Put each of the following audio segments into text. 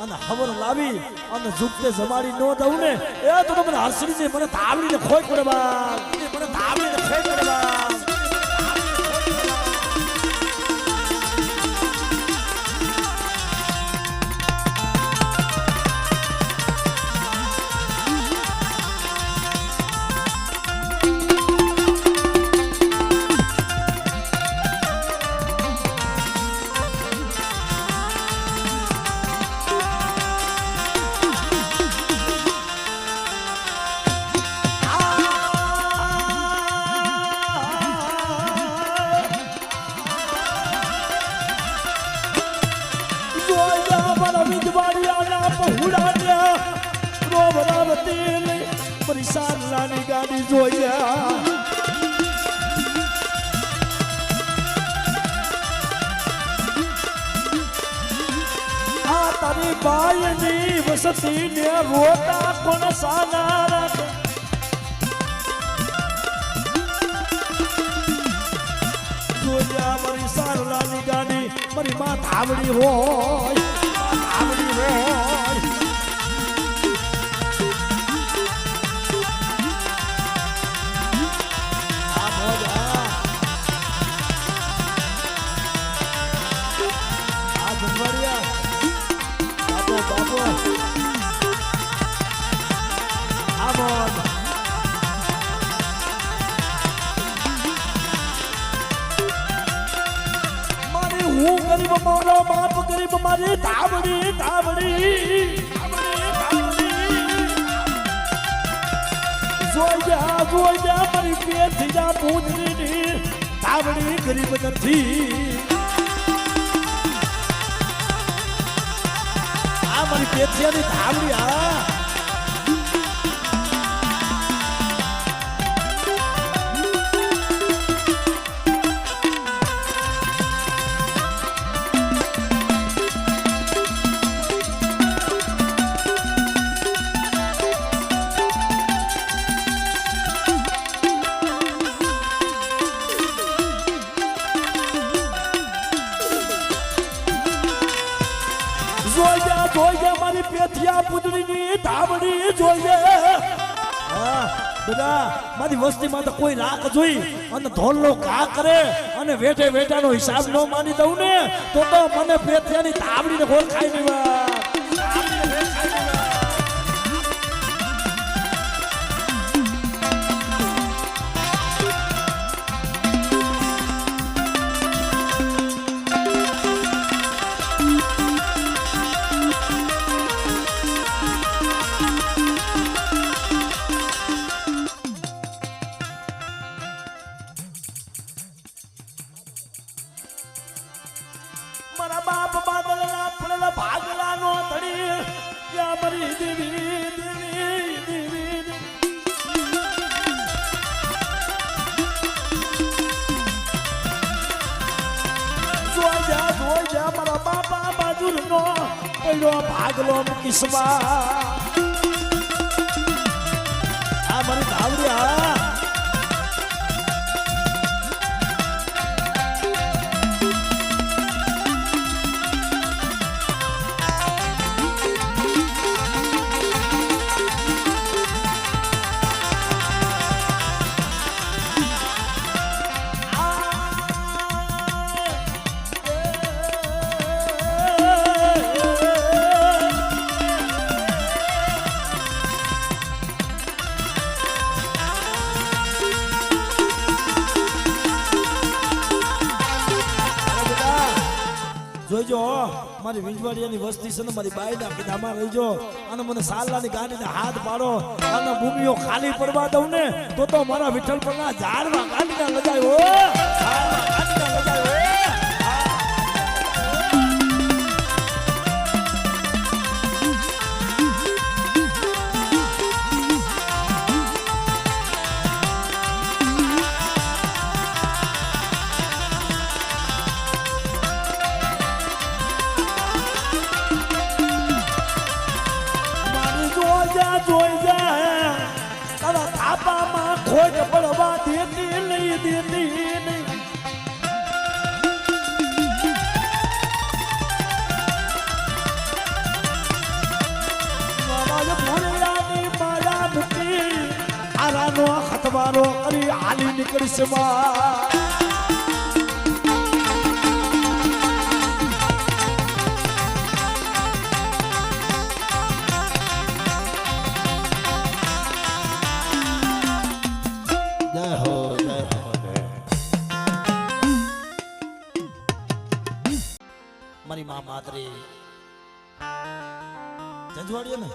અને ખબર લાવી અને ઝુકતે જમાડી નો દઉં ને એ તો મને હસડી છે મને તાવડીને ખોટ પડે બા મને તાવડીને ખોટ પડે બા સાલાની ગાડી જોયા આ તારી બાયની વસતી ને રોતા પણ સાના રાખે જોયા મારી સાલાની ગાડી મારી માં ધાવડી હોય ધાવડી હોય મારો બાપ ગરીબ મારી ધાવડી ધાવડી જોયા જોયા મારી પેટથી જા પૂજની ધાવડી ગરીબ નથી આ મારી પેટથી ધાવડી આ જોઈજે મારી પેથિયા પુતળીની ધાવડી જોઈજે બધા મારી વસ્તીમાં તો કોઈ રાખ જોઈ અને ધોલનો ઘા કરે અને વેઠે વેઠાનો હિસાબ ન માની દઉં ને તો મને પેથિયાની ધાવડીને ગોળ ખાઈ દેવા મારા બાપ બાદલના પડેલા ભાગલાનો ધડી યા મરી દેવી દેવી દેવી જોઈજા મારા બાપા બાજુનો પડ્યો ભાગલો કિસ્મા આ મારી ધાવડી જોઈજો મારી વિંજવાડિયાની વસ્તી છે ને મારી બાઈના કીધામાં રહીજો અને મને સાલાની ગાડીને હાથ પાડો અને ભૂમિઓ ખાલી પડવા દઉં ને તો મારા વિઠ્ઠલ પરના ઝાડમાં ગાડીના લજાયો ગાડીના લજાયો જોઈ જાય તારા થાપામાં ખોટ પડવા દેતી નહીં દેતી નહીં હાલી નીકળશે માં મારી માં માતરી જંજવાડીએ ને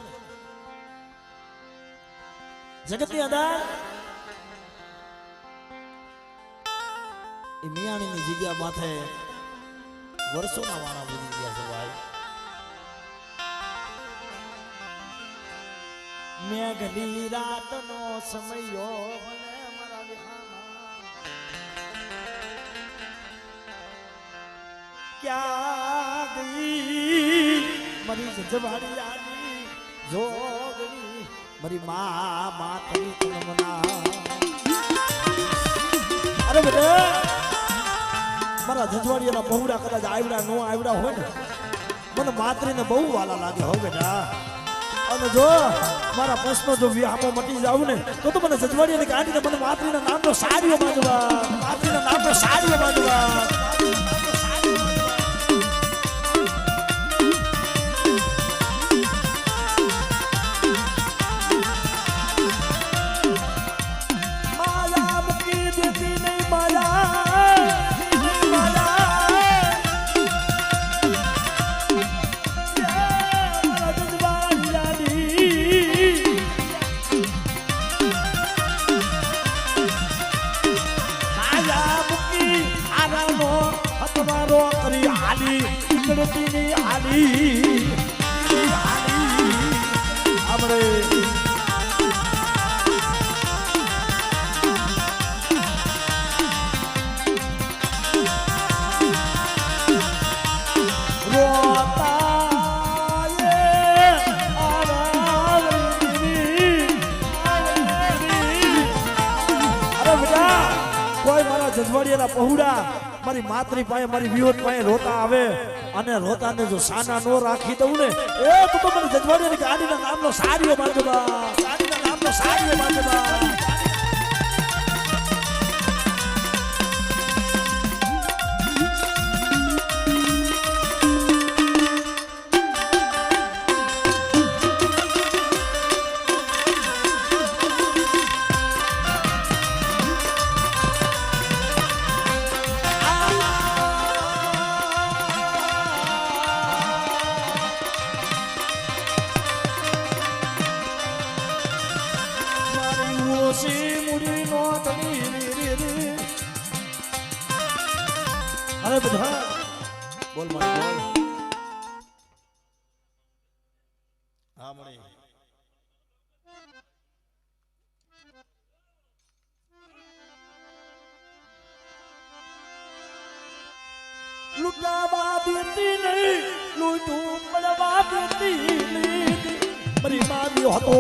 જગતની આધાર એ મિયાણીની જગ્યા માથે વર્ષોના વાણા બની ગયા છે ભાઈ મેઘની રાતનો સમયો મને મારા વિહામાં ક્યાં ગઈ મારી જજવાડિયાની જોગણી મારી માં માતની તમના અરે બેટા મારા જજવાડિયાના બહુડા કદાચ આવડા નો આવડા હોય ને મને માતરીને બહુ વાલા લાગે હો બેટા અને જો મારા પ્રશ્નો જો વિહામો મટી જાવ ને તો મને જજવાડિયાની કાઢીને મને માતરીના નામનો સાડીઓ બાંધવા માતરીના નામનો સાડીઓ બાંધવા જજવાડિયાના પહોળા મારી માતરી પાસે મારી વિહોત પાસે રોતા આવે અને રોતાને જો સાના નો રાખી દઉં ને એ તો મને જજવાડિયાની ગાડીના નામનો સાડીઓ બાંધવા ગાડીના નામનો સાડીઓ બાંધવા અરે બધા બોલ મારી બોલ હા મળી લૂંટાવા દેતી નહીં લૂંટું પડવા દેતી નહીં મારી મારી હતો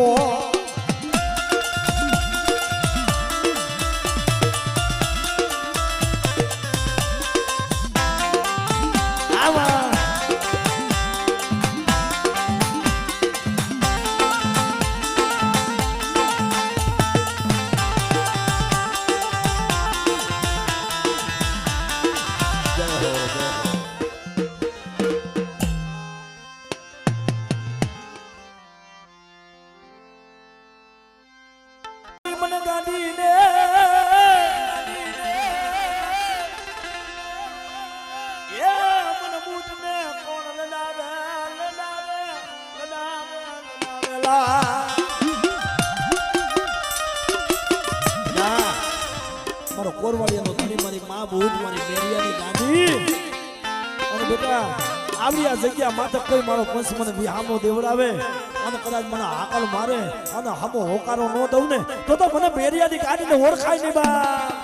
કોરવાડિયાનો ધણી મારી માં ભૂત મારી મેરિયાની ગાડી અને બેટા આવી આ જગ્યા માથે કોઈ મારો પંચ મને વિહામો દેવડાવે અને કદાચ મને હાકલ મારે અને હમો હોકારો ન દઉં ને તો મને મેરિયાની ગાડીને ઓળખાય નહીં બા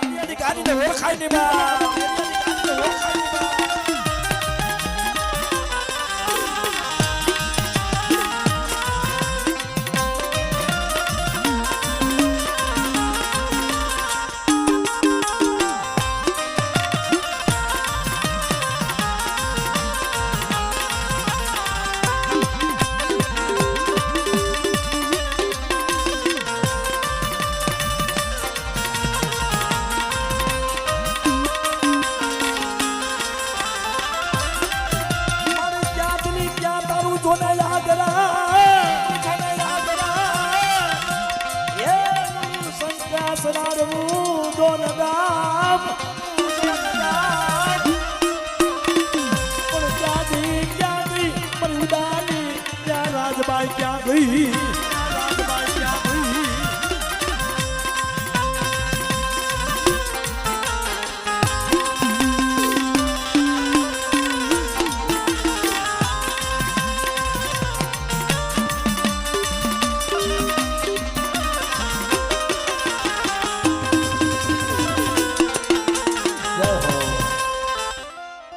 મેરિયાની ગાડીને ઓળખાય નહીં બા દી